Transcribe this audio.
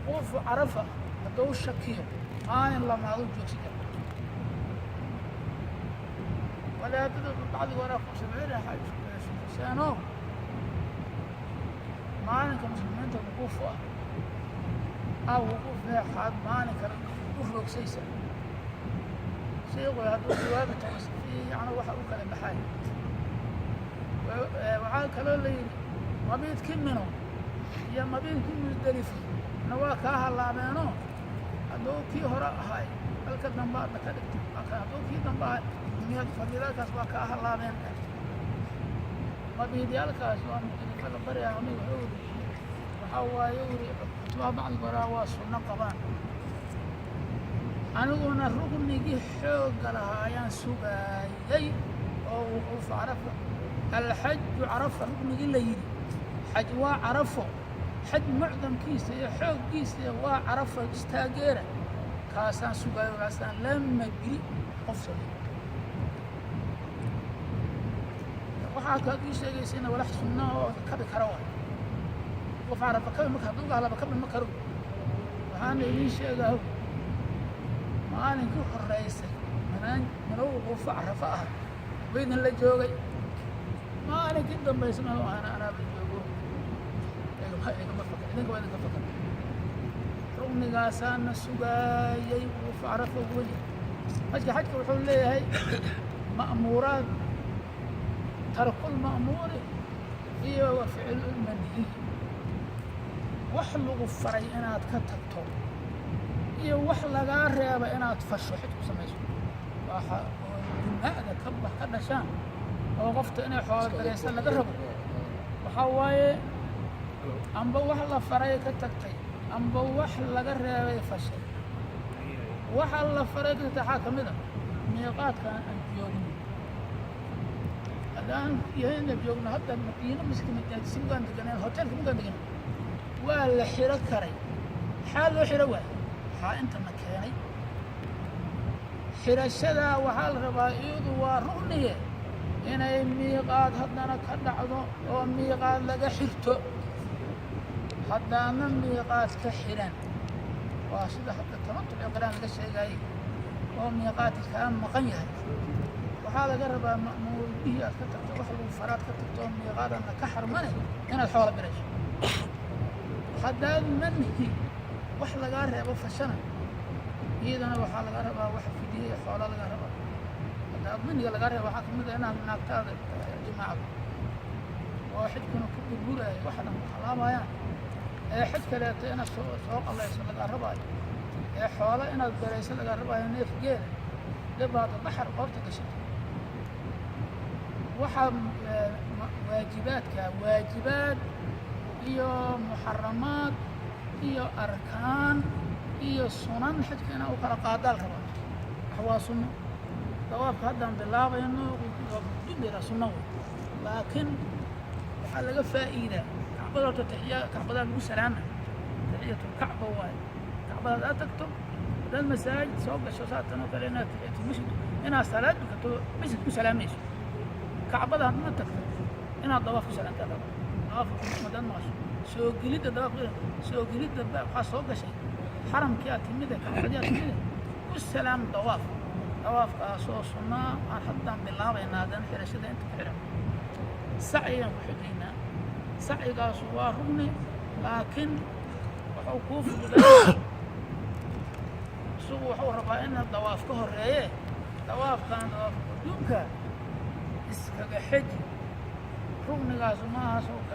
wuquufu carafa hadduu shakiyo maalin lamaadu joogsi kara walaadada bacdiga waraa ku sameynaya maalinka muslimiinta wuquufu ah wuquuf leexaad maalinka u roogsaysa sheekhu hadduu jawaabi tago si fiican waxa u kala baxay waxaa kaloo la yidhi mabiidkii mino iyo mabiidkii musdelifo na waa kaa hallaabeeno hadduu kii hore ahay halka dambe aadna ka dhigto hadduu kii dambe ahay fadiilaalkaas waa kaa hallaabeen mabiidyaalkaas waa musdelifo la baryaa aniga wuxuu waxaa waaye uri kutubaha bacdiga horaa waa sunno qabaan aniguna rugnigii xoogga lahaa ayaan sugaayay oo wuquufu carafa alxaju carafa rugnigii la yidhi xaj waa carafo xaj mucdamkiisa iyo xooggiisa waa carafo istaageera kaasaan sugaayo kaasaan lama geli qof soo waxaa kaad ii sheegaysayna walax sunna oo kabi kara waay qof carafa kabi marka hadduu gahlaba kabi ma karo waxaana idiin sheegaa maalinkii horeysay mana wuquufu carafa ah waydan la joogay maalinkii dambaysna anaaba joogo idinka waa idinka fakar rugnigaasaana sugaayay wuquufu carafa weli xajka wuxuu leeyahay ma'muuraad tarkul ma'muuri iyo wa ficlu manhi wax lagu faray inaad ka tagto iyo wax lagaa reeba inaad fasho xid ku samayso waxa dimaa'da ka dhashaan oo qofta inay xoolo dareysan laga rabo waxaa waaye amba wax la faray ka tagtay amba wax laga reebay fashay waxa la faray ka tagtay waxaa ka mid a miiqaadka aan joogno haddaan yahayna joogno hadda madiino miskimadsi mugaan deganeen hoteelka mugaan deganeen waa la xiro karay maxaa loo xiro waay waxaa intana keenay xirashadaa waxaa la rabaa iyadu waa rugniye inay miiqaad haddana ka dhacdo oo miiqaad laga xirto haddaana miiqaad ka xiran waa sida hadda tamattuc iqraan laga sheegayay oo miiqaadka kaa maqan yahay waxaa laga rabaa ma'muur bihii aad ka tagto wax lagu faraad ka tagto oo miiqaadana ka xarmane inaad xoola birayso haddaad manhi wax lagaa reebo fashana iyadana waxaa laga rabaa wax fidiye xoola laga rabaa haddaad maniga lagaa reebo waxaa kamid a inaad naagtaada jimaacdo oo xidkuna ku burburaayo wax dhan halaabayaan ee xid kaleeto inaad soo qallayso lagaa rabaayo ee xoola inaad berayso lagaa rabaayo neef geela dhibaata baxar qoorta gashato waxaa waajibaadka waajibaad iyo muxaramaad iyo arkaan iyo sunan xajka inaa u kala qaadaal rabaa wax waa sunno dawaafka haddaan bilaabayno dubira sunno wey laakiin waxaa laga faa'iidaa kacbada horta kacbadaa lagu salaama taxiyatulkacba waaye kacbadaad aad tagto haddaad masaajid soo gasho saatan oo kale inaad taxiyatulmasjid inaad salaad dukato masjid ku salaamayso kacbada hadma tagto inaad dawaaf ku salaamtaa rabaa dawaafka madaan maqasho soo gelidda dawaafka soo gelidda waxaa soo gashay xaramkii aad timide kacbadii aad timide ku salaam dawaafkaasoo sunnaa aan haddaan bilaabaynaa haddana xirashada inta ku xihan sacyaan ku xijaynaa sacyigaasu waa rugni laakiin wuxuu kuu fududaa isagu wuxuu rabaa inaad dawaaf ka horreeye dawaafkan dawaafka quduumka iskaga xeji rugnigaasu maahaasoo